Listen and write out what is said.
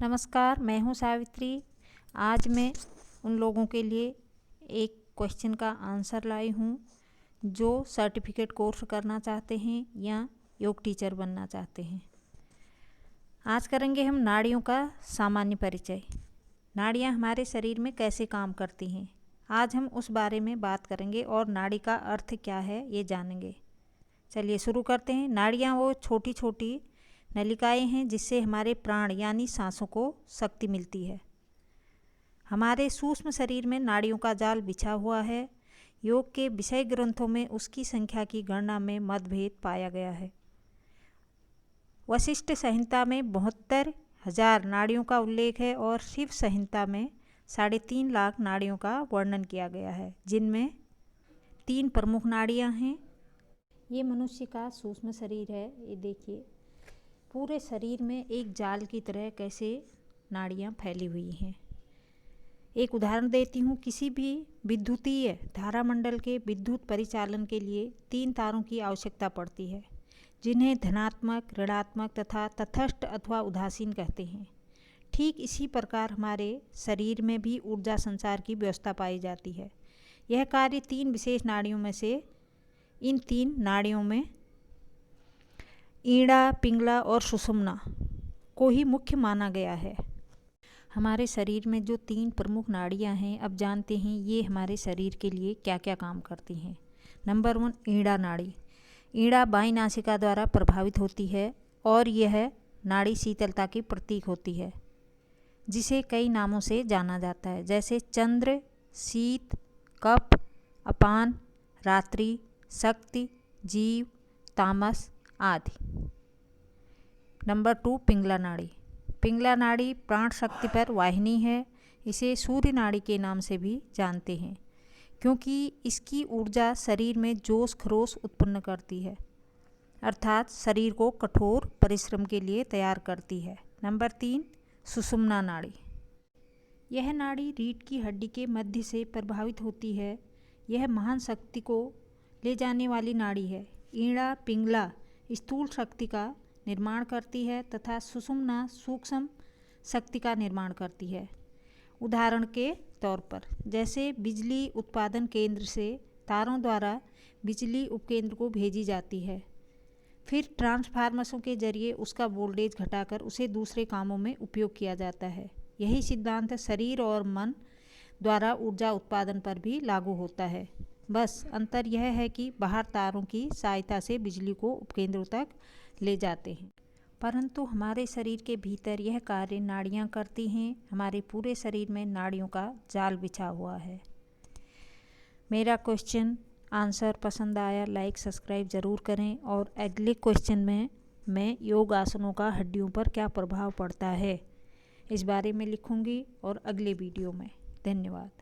नमस्कार, मैं हूं सावित्री। आज मैं उन लोगों के लिए एक क्वेश्चन का आंसर लाई हूं जो सर्टिफिकेट कोर्स करना चाहते हैं या योग टीचर बनना चाहते हैं। आज करेंगे हम नाड़ियों का सामान्य परिचय। नाड़ियां हमारे शरीर में कैसे काम करती हैं, आज हम उस बारे में बात करेंगे और नाड़ी का अर्थ क्या है ये जानेंगे। चलिए शुरू करते हैं। नाड़ियां वो छोटी छोटी नलिकाएं हैं जिससे हमारे प्राण यानी सांसों को शक्ति मिलती है। हमारे सूक्ष्म शरीर में नाड़ियों का जाल बिछा हुआ है। योग के विषय ग्रंथों में उसकी संख्या की गणना में मतभेद पाया गया है। वशिष्ठ संहिता में 72,000 नाड़ियों का उल्लेख है और शिव संहिता में 3.5 लाख नाड़ियों का वर्णन किया गया है, जिनमें 3 प्रमुख नाड़ियां हैं। ये मनुष्य का सूक्ष्म शरीर है। ये देखिए, पूरे शरीर में एक जाल की तरह कैसे नाड़ियाँ फैली हुई हैं। एक उदाहरण देती हूँ। किसी भी विद्युतीय धारामंडल के विद्युत परिचालन के लिए 3 तारों की आवश्यकता पड़ती है, जिन्हें धनात्मक, ऋणात्मक तथा तटस्थ अथवा उदासीन कहते हैं। ठीक इसी प्रकार हमारे शरीर में भी ऊर्जा संचार की व्यवस्था पाई जाती है। यह कार्य 3 विशेष नाड़ियों में से इन 3 नाड़ियों में ईड़ा, पिंगला और सुषुम्ना को ही मुख्य माना गया है। हमारे शरीर में जो 3 प्रमुख नाड़ियां हैं, अब जानते हैं ये हमारे शरीर के लिए क्या क्या काम करती हैं। नंबर 1, ईड़ा नाड़ी। ईड़ा बाईं नासिका द्वारा प्रभावित होती है और यह नाड़ी शीतलता की प्रतीक होती है, जिसे कई नामों से जाना जाता है, जैसे चंद्र, शीत, कफ, अपान, रात्रि, शक्ति, जीव, तामस आदि। नंबर 2, पिंगला नाड़ी। पिंगला नाड़ी प्राण शक्ति पर वाहिनी है। इसे सूर्य नाड़ी के नाम से भी जानते हैं, क्योंकि इसकी ऊर्जा शरीर में जोश खरोश उत्पन्न करती है, अर्थात शरीर को कठोर परिश्रम के लिए तैयार करती है। नंबर 3, सुषुम्ना नाड़ी। यह नाड़ी रीढ़ की हड्डी के मध्य से प्रभावित होती है। यह महान शक्ति को ले जाने वाली नाड़ी है। ईड़ा, पिंगला स्थूल शक्ति का निर्माण करती है तथा सुषुम्ना सूक्ष्म शक्ति का निर्माण करती है। उदाहरण के तौर पर, जैसे बिजली उत्पादन केंद्र से तारों द्वारा बिजली उपकेंद्र को भेजी जाती है, फिर ट्रांसफार्मरों के जरिए उसका वोल्टेज घटाकर उसे दूसरे कामों में उपयोग किया जाता है। यही सिद्धांत शरीर और मन द्वारा ऊर्जा उत्पादन पर भी लागू होता है। बस अंतर यह है कि बाहर तारों की सहायता से बिजली को उपकेंद्रों तक ले जाते हैं, परंतु हमारे शरीर के भीतर यह कार्य नाड़ियाँ करती हैं। हमारे पूरे शरीर में नाड़ियों का जाल बिछा हुआ है। मेरा क्वेश्चन आंसर पसंद आया, लाइक सब्सक्राइब ज़रूर करें। और अगले क्वेश्चन में मैं योग आसनों का हड्डियों पर क्या प्रभाव पड़ता है इस बारे में लिखूंगी और अगले वीडियो में। धन्यवाद।